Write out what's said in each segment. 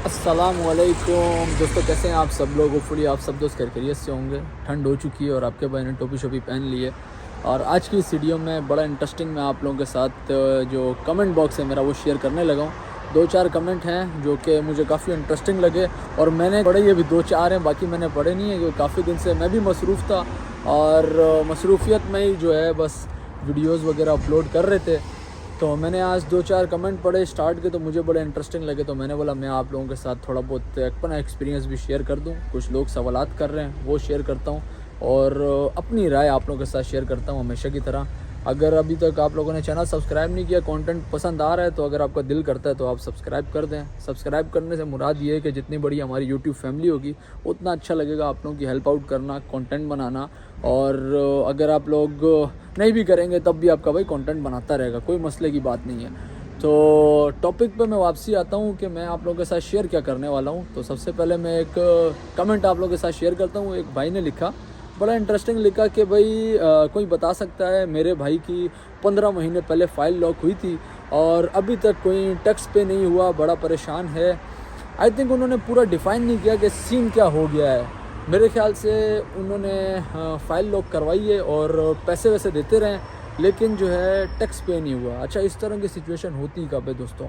अस्सलामुअलैकुम दोस्तों, कैसे हैं आप सब लोग। होपफुली आप सब दोस्त खैरियत से होंगे। ठंड हो चुकी है और आपके भाई ने टोपी शोपी पहन ली है। और आज की इस वीडियो में बड़ा इंटरेस्टिंग मैं आप लोगों के साथ जो कमेंट बॉक्स है मेरा वो शेयर करने लगा हूँ। 2-4 कमेंट हैं जो कि मुझे काफ़ी इंटरेस्टिंग लगे और मैंने पढ़े, ये भी 2-4 हैं, बाकी मैंने पढ़े नहीं है क्योंकि काफ़ी दिन से मैं भी मसरूफ़ था और मसरूफियत में ही जो है बस वीडियोज़ वगैरह अपलोड कर रहे थे। तो मैंने आज 2-4 कमेंट पढ़े स्टार्ट के, तो मुझे बड़े इंटरेस्टिंग लगे, तो मैंने बोला मैं आप लोगों के साथ थोड़ा बहुत अपना एक्सपीरियंस भी शेयर कर दूं। कुछ लोग सवालात कर रहे हैं वो शेयर करता हूं और अपनी राय आप लोगों के साथ शेयर करता हूं हमेशा की तरह। अगर अभी तक आप लोगों ने चैनल सब्सक्राइब नहीं किया, कंटेंट पसंद आ रहा है, तो अगर आपका दिल करता है तो आप सब्सक्राइब कर दें। सब्सक्राइब करने से मुराद ये है कि जितनी बड़ी हमारी यूट्यूब फैमिली होगी उतना अच्छा लगेगा आप लोगों की हेल्प आउट करना, कंटेंट बनाना। और अगर आप लोग नहीं भी करेंगे तब भी आपका भाई कंटेंट बनाता रहेगा, कोई मसले की बात नहीं है। तो टॉपिक पे मैं वापसी आता हूँ कि मैं आप लोगों के साथ शेयर क्या करने वाला हूँ। तो सबसे पहले मैं एक कमेंट आप लोगों के साथ शेयर करता हूँ। एक भाई ने लिखा, बड़ा इंटरेस्टिंग लिखा कि भाई कोई बता सकता है मेरे भाई की 15 महीने पहले फ़ाइल लॉक हुई थी और अभी तक कोई टैक्स पे नहीं हुआ, बड़ा परेशान है। आई थिंक उन्होंने पूरा डिफ़ाइन नहीं किया कि सीन क्या हो गया है। मेरे ख्याल से उन्होंने फ़ाइल लॉक करवाई है और पैसे वैसे देते रहें, लेकिन जो है टैक्स पे नहीं हुआ। अच्छा, इस तरह की सिचुएशन होती कब है दोस्तों।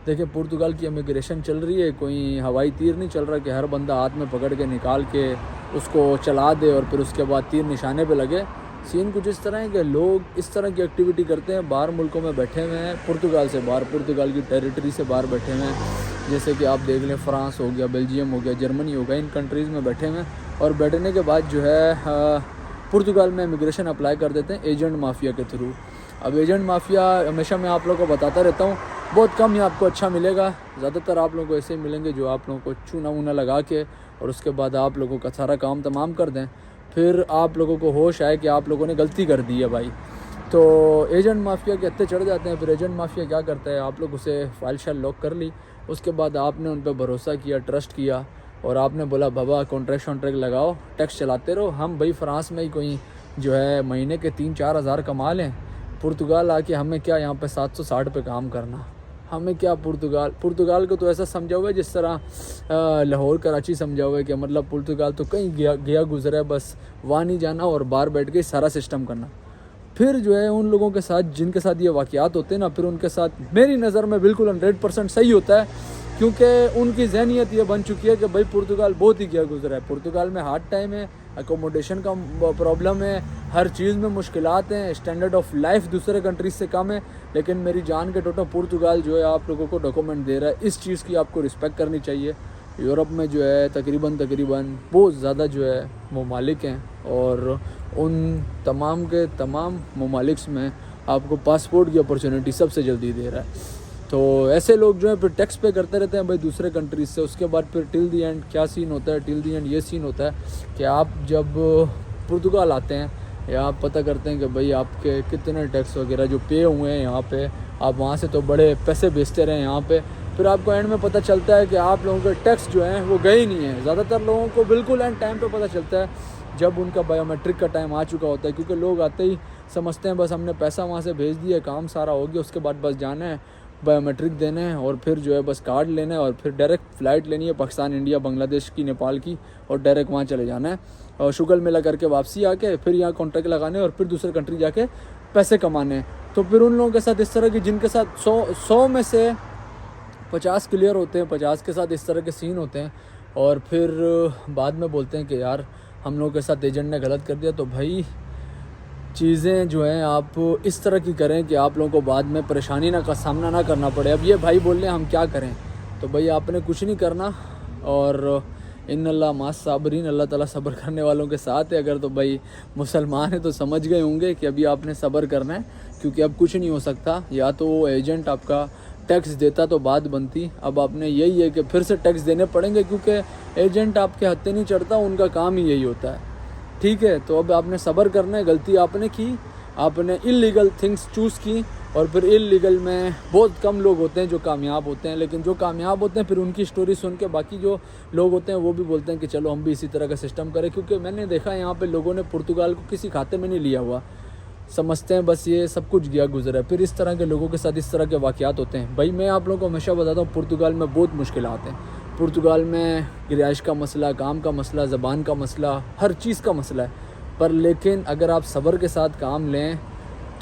देखिए, पुर्तगाल की इमिग्रेशन चल रही है, कोई हवाई तीर नहीं चल रहा कि हर बंदा हाथ में पकड़ के निकाल के उसको चला दे और फिर उसके बाद तीर निशाने पे लगे। सीन कुछ इस तरह है कि लोग इस तरह की एक्टिविटी करते हैं, बाहर मुल्कों में बैठे हुए हैं, पुर्तगाल से बाहर, पुर्तगाल की टेरिटरी से बाहर बैठे हुए हैं। जैसे कि आप देख लें, फ्रांस हो गया, बेल्जियम हो गया, जर्मनी हो गया, इन कंट्रीज़ में बैठे हुए हैं और बैठने के बाद जो है पुर्तगाल में इमिग्रेशन अप्लाई कर देते हैं एजेंट माफिया के थ्रू। अब एजेंट माफिया हमेशा मैं आप लोगों को बताता रहता हूँ, बहुत कम ही आपको अच्छा मिलेगा। ज़्यादातर आप लोगों को ऐसे मिलेंगे जो आप लोगों को चूना वूना लगा के और उसके बाद आप लोगों का सारा काम तमाम कर दें, फिर आप लोगों को होश आए कि आप लोगों ने गलती कर दी है भाई। तो एजेंट माफिया के हत्थे चढ़ जाते हैं। फिर एजेंट माफिया क्या करता है, आप लोग उसे फाइल शाइल लॉक कर ली, उसके बाद आपने उन पर भरोसा किया, ट्रस्ट किया और आपने बोला बाबा कॉन्ट्रैक्ट वॉन्ट्रैक्ट लगाओ, टैक्स चलाते रहो। हम भाई फ्रांस में ही कोई जो है महीने के 3-4 हज़ार कमा लें, पुर्तगाल आके हमें क्या यहाँ पे 760 पे काम करना, हमें क्या पुर्तगाल को तो ऐसा समझा हुआ है जिस तरह लाहौर कराची समझा हुआ है कि मतलब पुर्तगाल तो कहीं गया गुजरा है, बस वहाँ नहीं जाना और बाहर बैठ के सारा सिस्टम करना। फिर जो है उन लोगों के साथ जिनके साथ ये वाक़यात होते हैं ना, फिर उनके साथ मेरी नज़र में बिल्कुल 100% सही होता है, क्योंकि उनकी जहनीत ये बन चुकी है कि भाई पुर्तगाल बहुत ही गया गुजरा है। पुर्तगाल में हार्ड टाइम है, अकोमोडेशन का प्रॉब्लम है, हर चीज़ में मुश्किलात हैं, स्टैंडर्ड ऑफ लाइफ दूसरे कंट्रीज से कम है। लेकिन मेरी जान के टोटो पुर्तगाल जो है आप लोगों को डॉक्यूमेंट दे रहा है, इस चीज़ की आपको रिस्पेक्ट करनी चाहिए। यूरोप में जो है तकरीबन बहुत ज़्यादा जो है ममालिक हैं और उन तमाम के तमाम ममालिक्स में आपको पासपोर्ट की अपॉर्चुनिटी सबसे जल्दी दे रहा है। तो ऐसे लोग जो है फिर टैक्स पे करते रहते हैं भाई दूसरे कंट्रीज से। उसके बाद फिर टिल दी एंड क्या सीन होता है, टिल दी एंड ये सीन होता है कि आप जब पुर्तगाल आते हैं या आप पता करते हैं कि भाई आपके कितने टैक्स वगैरह जो पे हुए हैं यहाँ पे, आप वहाँ से तो बड़े पैसे भेजते रहे यहाँ पे, फिर आपको एंड में पता चलता है कि आप लोगों के टैक्स जो हैं वो गए ही नहीं है। ज़्यादातर लोगों को बिल्कुल एंड टाइम पे पता चलता है जब उनका बायोमेट्रिक का टाइम आ चुका होता है, क्योंकि लोग आते ही समझते हैं बस हमने पैसा वहाँ से भेज दिया, काम सारा हो गया, उसके बाद बस जाना है बायोमेट्रिक देने हैं और फिर जो है बस कार्ड लेना है और फिर डायरेक्ट फ़्लाइट लेनी है पाकिस्तान, इंडिया, बांग्लादेश की, नेपाल की, और डायरेक्ट वहाँ चले जाना है और शुगल मेला करके वापसी आके फिर यहाँ कॉन्ट्रैक्ट लगाने और फिर दूसरे कंट्री जाके पैसे कमाने। तो फिर उन लोगों के साथ इस तरह की, जिनके साथ 100 में से 50 क्लियर होते हैं, 50 के साथ इस तरह के सीन होते हैं और फिर बाद में बोलते हैं कि यार हम लोगों के साथ एजेंट ने गलत कर दिया। तो भाई चीज़ें जो हैं आप इस तरह की करें कि आप लोगों को बाद में परेशानी का सामना ना करना पड़े। अब ये भाई बोल रहे हैं हम क्या करें, तो भाई आपने कुछ नहीं करना और इन्नल्लाह मास साबरीन, अल्लाह ताला सब्र करने वालों के साथ है। अगर तो भाई मुसलमान है तो समझ गए होंगे कि अभी आपने सब्र करना है, क्योंकि अब कुछ नहीं हो सकता। या तो वो एजेंट आपका टैक्स देता तो बात बनती, अब आपने यही है कि फिर से टैक्स देने पड़ेंगे, क्योंकि एजेंट आपके हत्थे नहीं चढ़ता, उनका काम ही यही होता है। ठीक है, तो अब आपने सब्र करना है। गलती आपने की, आपने इलीगल थिंग्स चूज़ की और फिर इलीगल में बहुत कम लोग होते हैं जो कामयाब होते हैं, लेकिन जो कामयाब होते हैं फिर उनकी स्टोरी सुन के बाकी जो लोग होते हैं वो भी बोलते हैं कि चलो हम भी इसी तरह का सिस्टम करें। क्योंकि मैंने देखा है यहाँ पे लोगों ने पुर्तगाल को किसी खाते में नहीं लिया हुआ, समझते हैं बस ये सब कुछ गया गुजरा है। फिर इस तरह के लोगों के साथ इस तरह के वाक़यात होते हैं। भाई मैं आप लोगों को हमेशा बताता हूँ, पुर्तगाल में बहुत मुश्किलात हैं। पुर्तगाल में रिहाइश का मसला, काम का मसला, ज़बान का मसला, हर चीज़ का मसला है। पर लेकिन अगर आप सब्र के साथ काम लें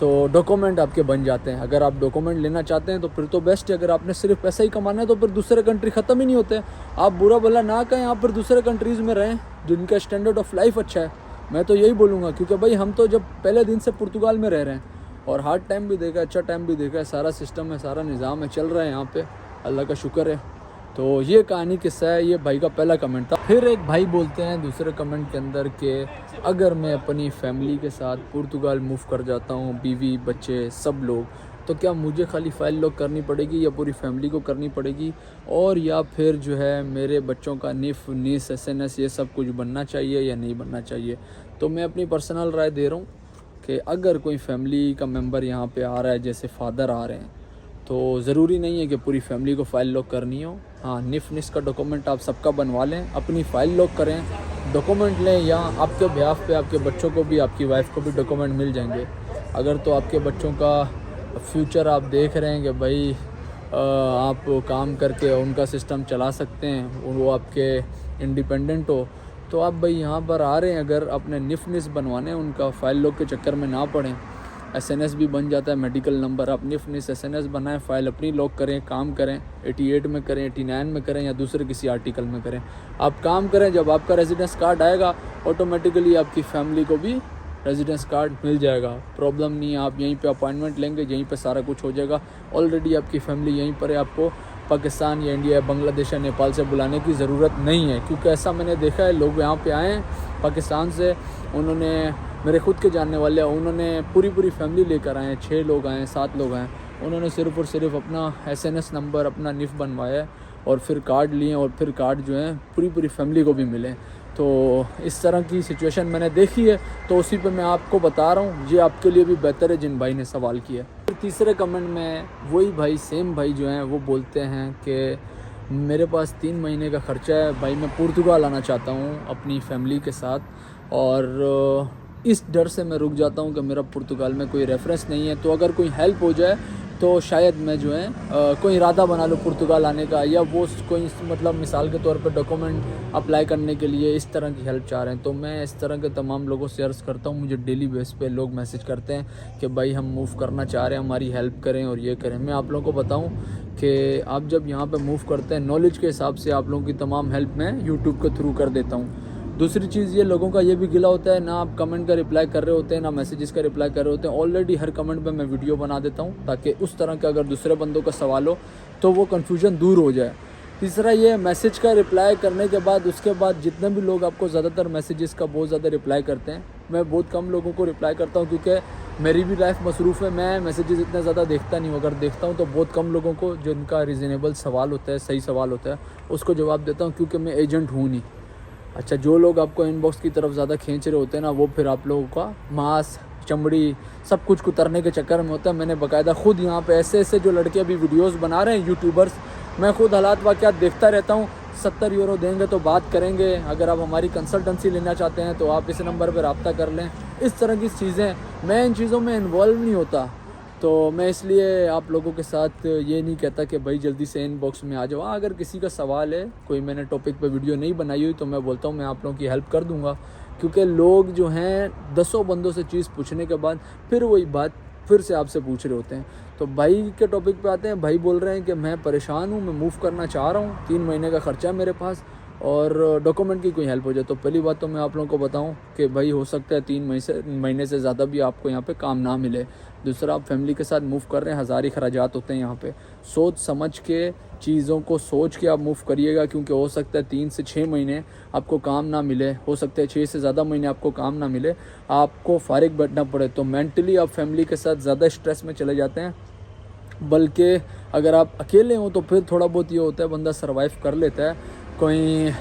तो डॉक्यूमेंट आपके बन जाते हैं। अगर आप डॉक्यूमेंट लेना चाहते हैं तो फिर तो बेस्ट है। अगर आपने सिर्फ पैसा ही कमाना है तो फिर दूसरे कंट्री ख़त्म ही नहीं होते। आप बुरा भला ना कहें, आप फिर दूसरे कंट्रीज़ में रहें जिनका स्टैंडर्ड ऑफ लाइफ अच्छा है। मैं तो यही बोलूँगा, क्योंकि भाई हम तो जब पहले दिन से पुर्तगाल में रह रहे हैं और हार्ड टाइम भी देखा है, अच्छा टाइम भी देखा है, सारा सिस्टम है, सारा निज़ाम है, चल रहा है यहाँ पे, अल्लाह का शुक्र है। तो ये कहानी किस्सा है, ये भाई का पहला कमेंट था। फिर एक भाई बोलते हैं दूसरे कमेंट के अंदर कि अगर मैं अपनी फैमिली के साथ पुर्तगाल मूव कर जाता हूँ, बीवी बच्चे सब लोग, तो क्या मुझे खाली फ़ाइल लॉक करनी पड़ेगी या पूरी फैमिली को करनी पड़ेगी, और या फिर जो है मेरे बच्चों का निफ नीस SNS ये सब कुछ बनना चाहिए या नहीं बनना चाहिए। तो मैं अपनी पर्सनल राय दे रहा हूँ कि अगर कोई फैमिली का मेंबर यहाँ पे आ रहा है, जैसे फादर आ रहे हैं, तो ज़रूरी नहीं है कि पूरी फैमिली को फ़ाइल लॉक करनी हो। हाँ, निफ निस का डॉक्यूमेंट आप सबका बनवा लें, अपनी फ़ाइल लॉक करें, डॉक्यूमेंट लें, या आपके ब्याह पे आपके बच्चों को भी, आपकी वाइफ को भी डॉक्यूमेंट मिल जाएंगे। अगर तो आपके बच्चों का फ्यूचर आप देख रहे हैं कि भाई आप काम करके उनका सिस्टम चला सकते हैं, वो आपके इंडिपेंडेंट हो, तो आप भाई यहाँ पर आ रहे हैं अगर अपने निफ निस बनवाने, उनका फ़ाइल लॉक के चक्कर में ना पड़ें। SNS भी बन जाता है, मेडिकल नंबर, आप निफ निस SNS बनाएं, फ़ाइल अपनी लॉक करें, काम करें, 88 में करें, 89 में करें या दूसरे किसी आर्टिकल में करें, आप काम करें। जब आपका रेजिडेंस कार्ड आएगा ऑटोमेटिकली आपकी फैमिली को भी रेजिडेंस कार्ड मिल जाएगा, प्रॉब्लम नहीं है। आप यहीं पे अपॉइंटमेंट लेंगे, यहीं पे सारा कुछ हो जाएगा। ऑलरेडी आपकी फैमिली यहीं पर है, आपको पाकिस्तान या इंडिया या बांग्लादेश या नेपाल से बुलाने की ज़रूरत नहीं है। क्योंकि ऐसा मैंने देखा है, लोग यहाँ पे आए हैं पाकिस्तान से, उन्होंने, मेरे खुद के जानने वाले, उन्होंने पूरी फैमिली लेकर आए हैं, 6 लोग आए हैं, 7 लोग आए हैं, उन्होंने सिर्फ़ और सिर्फ अपना SNS नंबर, अपना निफ बनवाया है और फिर कार्ड लिए, और फिर कार्ड जो है पूरी फैमिली को भी मिले। तो इस तरह की सिचुएशन मैंने देखी है, तो उसी पे मैं आपको बता रहा हूँ, ये आपके लिए भी बेहतर है जिन भाई ने सवाल किया। फिर तीसरे कमेंट में वही भाई, सेम भाई जो हैं, वो बोलते हैं कि मेरे पास 3 महीने का ख़र्चा है भाई, मैं पुर्तगाल आना चाहता हूँ अपनी फैमिली के साथ, और इस डर से मैं रुक जाता हूँ कि मेरा पुर्तगाल में कोई रेफरेंस नहीं है। तो अगर कोई हेल्प हो जाए तो शायद मैं जो है कोई इरादा बना लूँ पुर्तगाल आने का, या वो कोई मतलब मिसाल के तौर पर डॉक्यूमेंट अप्लाई करने के लिए इस तरह की हेल्प चाह रहे हैं। तो मैं इस तरह के तमाम लोगों से अर्ज़ करता हूँ, मुझे डेली बेस पे लोग मैसेज करते हैं कि भाई हम मूव करना चाह रहे हैं, हमारी हेल्प करें और ये करें। मैं आप लोगों को बताऊँ कि आप जब यहाँ पर मूव करते हैं, नॉलेज के हिसाब से आप लोगों की तमाम हेल्प मैं यूट्यूब के थ्रू कर देता हूँ। दूसरी चीज़ ये, लोगों का ये भी गिला होता है, ना आप कमेंट का रिप्लाई कर रहे होते हैं, ना मैसेजेस का रिप्लाई कर रहे होते हैं। ऑलरेडी हर कमेंट पे मैं वीडियो बना देता हूँ, ताकि उस तरह का अगर दूसरे बंदों का सवाल हो तो वो कन्फ्यूजन दूर हो जाए। तीसरा ये, मैसेज का रिप्लाई करने के बाद, उसके बाद जितने भी लोग आपको ज़्यादातर मैसेजेस का बहुत ज़्यादा रिप्लाई करते हैं, मैं बहुत कम लोगों को रिप्लाई करता हूँ, क्योंकि मेरी भी लाइफ मसरूफ़ है, मैं मैसेजेस इतना ज़्यादा देखता नहीं हूँ। अगर देखता हूँ तो बहुत कम लोगों को, जिनका रीज़नेबल सवाल होता है, सही सवाल होता है, उसको जवाब देता हूँ, क्योंकि मैं एजेंट हूँ नहीं। अच्छा, जो लोग आपको इनबॉक्स की तरफ ज़्यादा खींच रहे होते हैं ना, वो फिर आप लोगों का मांस, चमड़ी सब कुछ कुतरने के चक्कर में होता है। मैंने बाकायदा खुद यहाँ पे ऐसे जो लड़के अभी वीडियोस बना रहे हैं, यूट्यूबर्स, मैं खुद हालात वाक़यात देखता रहता हूँ। 70 यूरो देंगे तो बात करेंगे, अगर आप हमारी कंसल्टेंसी लेना चाहते हैं तो आप इस नंबर पर रब्ता कर लें। इस तरह की चीज़ें, मैं इन चीज़ों में इन्वॉल्व नहीं होता, तो मैं इसलिए आप लोगों के साथ ये नहीं कहता कि भाई जल्दी से इनबॉक्स में आ जाओ। हाँ, अगर किसी का सवाल है, कोई मैंने टॉपिक पे वीडियो नहीं बनाई हुई, तो मैं बोलता हूँ मैं आप लोगों की हेल्प कर दूँगा। क्योंकि लोग जो हैं 10 बंदों से चीज़ पूछने के बाद फिर वही बात फिर से आपसे पूछ रहे होते हैं। तो भाई के टॉपिक पे आते हैं। भाई बोल रहे हैं कि मैं परेशान हूँ, मैं मूव करना चाह रहा हूँ, 3 महीने का ख़र्चा है मेरे पास, और डॉक्यूमेंट की कोई हेल्प हो जाए। तो पहली बात तो मैं आप लोगों को बताऊं कि भाई हो सकता है 3 महीने से ज़्यादा भी आपको यहाँ पे काम ना मिले। दूसरा, आप फैमिली के साथ मूव कर रहे हैं, हज़ार ही खर्चात होते हैं यहाँ पे। सोच समझ के, चीज़ों को सोच के आप मूव करिएगा, क्योंकि हो सकता है 3 से 6 महीने आपको काम ना मिले, हो सकता है 6 से ज़्यादा महीने आपको काम ना मिले, आपको फारिग बैठना पड़े। तो मेंटली आप फैमिली के साथ ज़्यादा स्ट्रेस में चले जाते हैं। बल्कि अगर आप अकेले हों तो फिर थोड़ा बहुत ये होता है, बंदा सर्वाइव कर लेता है, कोई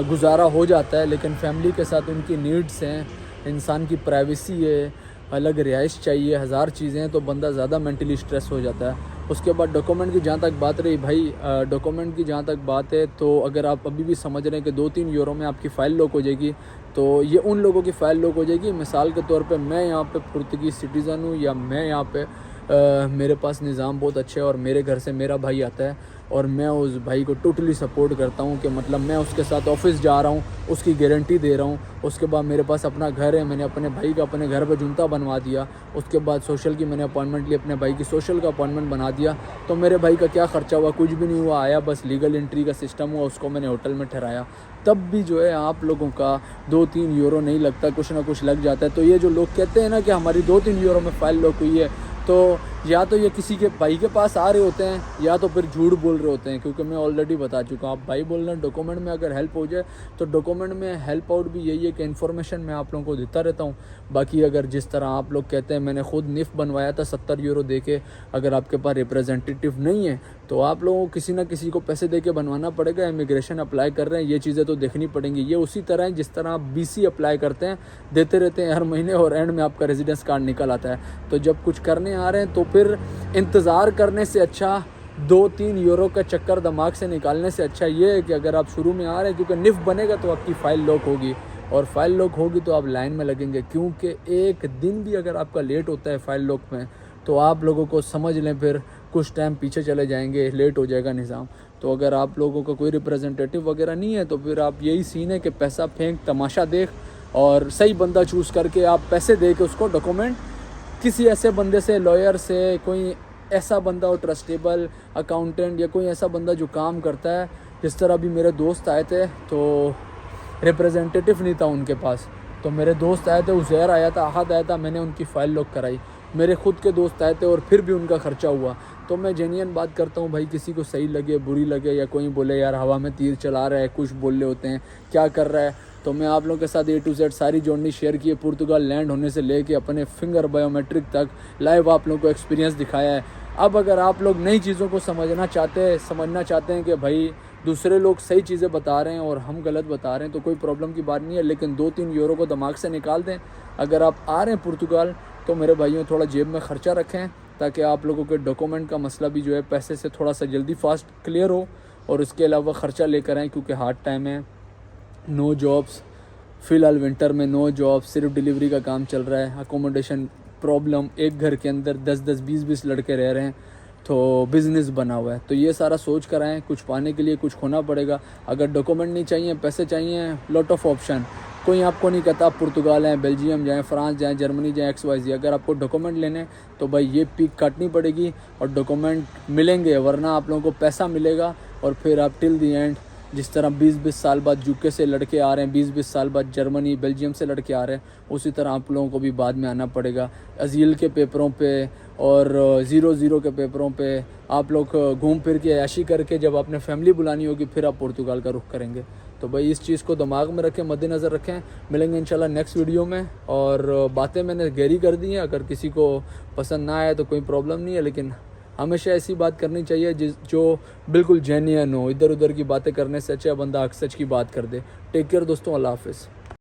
गुजारा हो जाता है। लेकिन फैमिली के साथ उनकी नीड्स हैं, इंसान की प्राइवेसी है, अलग रिहाइश चाहिए, हज़ार चीज़ें हैं, तो बंदा ज़्यादा मेंटली स्ट्रेस हो जाता है। उसके बाद डॉक्यूमेंट की जहाँ तक बात रही भाई, डॉक्यूमेंट की जहाँ तक बात है, तो अगर आप अभी भी समझ रहे हैं कि 2-3 यूरो में आपकी फ़ाइल लॉक हो जाएगी, तो ये उन लोगों की फ़ाइल लॉक हो जाएगी। मिसाल के तौर पे मैं यहाँ पे पुर्तगीज़ सिटीज़न हूँ, या मैं यहाँ पे मेरे पास निज़ाम बहुत अच्छे है और मेरे घर से मेरा भाई आता है और मैं उस भाई को टोटली सपोर्ट करता हूँ कि मतलब मैं उसके साथ ऑफिस जा रहा हूँ, उसकी गारंटी दे रहा हूँ। उसके बाद मेरे पास अपना घर है, मैंने अपने भाई का अपने घर पर जूता बनवा दिया। उसके बाद सोशल की मैंने अपॉइंटमेंट ली, अपने भाई की सोशल का अपॉइंटमेंट बना दिया। तो मेरे भाई का क्या ख़र्चा हुआ, कुछ भी नहीं हुआ, आया बस लीगल एंट्री का सिस्टम हुआ, उसको मैंने होटल में ठहराया। तब भी जो है आप लोगों का 2-3 यूरो नहीं लगता, कुछ ना कुछ लग जाता है। तो ये जो लोग कहते हैं ना कि हमारी 2-3 यूरो में फ़ाइल लॉक हुई है, तो या तो ये किसी के भाई के पास आ रहे होते हैं या तो फिर झूठ बोल रहे होते हैं, क्योंकि मैं ऑलरेडी बता चुका हूँ। आप भाई बोल रहे हैं डॉक्यूमेंट में अगर हेल्प हो जाए, तो डॉक्यूमेंट में हेल्प आउट भी यही है कि इन्फॉर्मेशन मैं आप लोगों को देता रहता हूँ। बाकी अगर जिस तरह आप लोग कहते हैं, मैंने खुद निफ़ बनवाया था 70 यूरो दे के, अगर आपके पास रिप्रेजेंटेटिव नहीं है तो आप लोगों को किसी ना किसी को पैसे दे के बनवाना पड़ेगा। इमिग्रेशन अप्लाई कर रहे हैं, ये चीज़ें तो देखनी पड़ेंगी। ये उसी तरह है जिस तरह आप BC अप्लाई करते हैं, देते रहते हैं हर महीने और एंड में आपका रेजिडेंस कार्ड निकल आता है। तो जब कुछ करने आ रहे हैं तो फिर इंतज़ार करने से अच्छा 2-3 यूरो का चक्कर दिमाग से निकालने से अच्छा ये है कि अगर आप शुरू में आ रहे हैं, क्योंकि निफ़ बनेगा तो आपकी फ़ाइल लॉक होगी, और फाइल लॉक होगी तो आप लाइन में लगेंगे। क्योंकि एक दिन भी अगर आपका लेट होता है फाइल लॉक में, तो आप लोगों को समझ लें फिर कुछ टाइम पीछे चले जाएंगे, लेट हो जाएगा निज़ाम। तो अगर आप लोगों का कोई रिप्रेजेंटेटिव वगैरह नहीं है, तो फिर आप यही सीन है कि पैसा फेंक, तमाशा देख, और सही बंदा चूज़ करके आप पैसे दे के उसको डॉक्यूमेंट किसी ऐसे बंदे से, लॉयर से, कोई ऐसा बंदा हो ट्रस्टेबल, अकाउंटेंट, या कोई ऐसा बंदा जो काम करता है। जिस तरह अभी मेरे दोस्त आए थे तो रिप्रेजेंटेटिव नहीं था उनके पास, तो मेरे दोस्त आए थे, उज़ैर आया था, अहद आया था, मैंने उनकी फ़ाइल लॉक कराई। मेरे खुद के दोस्त आए थे और फिर भी उनका ख़र्चा हुआ। तो मैं जेन्युइन बात करता हूँ भाई, किसी को सही लगे बुरी लगे, या कोई बोले यार हवा में तीर चला रहा है, कुछ बोल रहे होते हैं क्या कर रहा है, तो मैं आप लोगों के साथ A to Z सारी जर्नी शेयर की है। पुर्तगाल लैंड होने से लेके अपने फिंगर बायोमेट्रिक तक लाइव आप लोगों को एक्सपीरियंस दिखाया है। अब अगर आप लोग नई चीज़ों को समझना चाहते हैं कि भाई दूसरे लोग सही चीज़ें बता रहे हैं और हम गलत बता रहे हैं, तो कोई प्रॉब्लम की बात नहीं है। लेकिन 2-3 यूरो को दिमाग से निकाल दें। अगर आप आ रहे हैं पुर्तगाल, तो मेरे भाइयों थोड़ा जेब में ख़र्चा रखें, ताकि आप लोगों के डॉक्यूमेंट का मसला भी जो है पैसे से थोड़ा सा जल्दी फास्ट क्लियर हो, और उसके अलावा ख़र्चा लेकर आएँ, क्योंकि हार्ड टाइम है, नो जॉब्स, फ़िलहाल विंटर में नो जॉब, सिर्फ डिलीवरी का काम चल रहा है, अकोमोडेशन प्रॉब्लम, एक घर के अंदर 10-10, 20-20 लड़के रह रहे हैं, तो बिज़नेस बना हुआ है। तो ये सारा सोच कर आएँ, कुछ पाने के लिए कुछ खोना पड़ेगा। अगर डॉक्यूमेंट नहीं चाहिए, पैसे चाहिए, लॉट ऑफ ऑप्शन, कोई आपको नहीं कहता आप पुर्तगाल हैं, बेल्जियम जाएँ, फ्रांस जाएँ, जर्मनी जाएँ, XYZ। अगर आपको डॉक्यूमेंट लेने तो भाई ये पीक काटनी पड़ेगी और डॉक्यूमेंट मिलेंगे, वरना आप लोगों को पैसा मिलेगा और फिर आप टिल दी एंड, जिस तरह 20-20 साल बाद UK से लड़के आ रहे हैं, 20-20 साल बाद जर्मनी, बेल्जियम से लड़के आ रहे हैं, उसी तरह आप लोगों को भी बाद में आना पड़ेगा। अजील के पेपरों पे और 00 के पेपरों पे आप लोग घूम फिर के ऐशी करके जब आपने फैमिली बुलानी होगी, फिर आप पुर्तगाल का रुख करेंगे। तो भाई इस चीज़ को दिमाग में रखें, मद्देनज़र रखें। मिलेंगे इंशाल्लाह नेक्स्ट वीडियो में। और बातें मैंने गहरी कर दी हैं, अगर किसी को पसंद ना आए तो कोई प्रॉब्लम नहीं है, लेकिन हमेशा ऐसी बात करनी चाहिए जो बिल्कुल जेन्युइन हो। इधर उधर की बातें करने से अच्छा बंदा हक सच की बात कर दे। टेक केयर दोस्तों, अल्लाह हाफ़िज़।